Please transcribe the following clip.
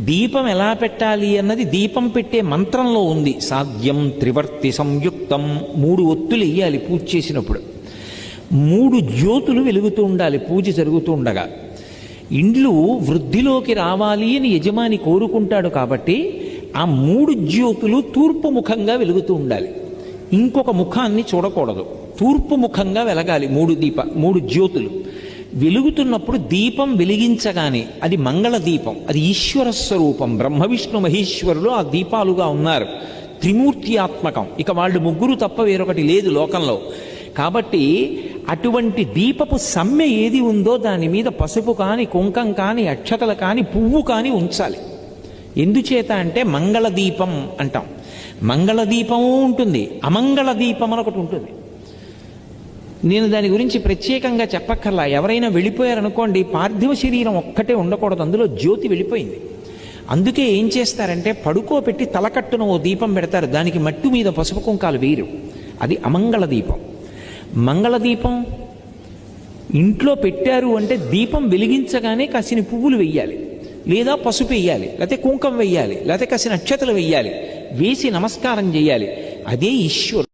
దీపం ఎలా పెట్టాలి అన్నది దీపం పెట్టే మంత్రంలో ఉంది. సాధ్యం త్రివర్తి సంయుక్తం, 3 ఒత్తులు వేయాలి పూజ చేసినప్పుడు. 3 జ్యోతులు వెలుగుతూ ఉండాలి పూజ జరుగుతూ ఉండగా. ఇండ్లు వృద్ధిలోకి రావాలి అని యజమాని కోరుకుంటాడు కాబట్టి ఆ 3 జ్యోతులు తూర్పు ముఖంగా వెలుగుతూ ఉండాలి. ఇంకొక ముఖాన్ని చూడకూడదు, తూర్పు ముఖంగా వెలగాలి 3 జ్యోతులు. వెలుగుతున్నప్పుడు దీపం వెలిగించగానే అది మంగళ దీపం, అది ఈశ్వర స్వరూపం. బ్రహ్మ విష్ణు మహేశ్వరులు ఆ దీపాలుగా ఉన్నారు, త్రిమూర్తి ఆత్మకం. ఇక వాళ్ళు ముగ్గురు తప్ప వేరొకటి లేదు లోకంలో. కాబట్టి అటువంటి దీపపు సమ్మె ఏది ఉందో దాని మీద పసుపు కానీ, కుంకం కానీ, అక్షతలు కానీ, పువ్వు కానీ ఉంచాలి. ఎందుచేత అంటే మంగళ దీపం అంటాం. మంగళ దీపము ఉంటుంది, అమంగళ దీపం అని ఒకటి ఉంటుంది. నేను దాని గురించి ప్రత్యేకంగా చెప్పక్కర్లా. ఎవరైనా వెళ్ళిపోయారనుకోండి, పార్థివ శరీరం ఒక్కటే ఉండకూడదు, అందులో జ్యోతి వెళ్ళిపోయింది. అందుకే ఏం చేస్తారంటే పడుకోబెట్టి తలకట్టున ఓ దీపం పెడతారు, దానికి మట్టు మీద పసుపు కుంకాలు వేయరు. అది అమంగళ దీపం. మంగళ దీపం ఇంట్లో పెట్టారు అంటే దీపం వెలిగించగానే కాసిన పువ్వులు వెయ్యాలి, లేదా పసుపు వెయ్యాలి, లేకపోతే కుంకం వెయ్యాలి, లేకపోతే కాసిన అక్షతలు వెయ్యాలి, వేసి నమస్కారం చేయాలి. అదే ఈశ్వరుడు.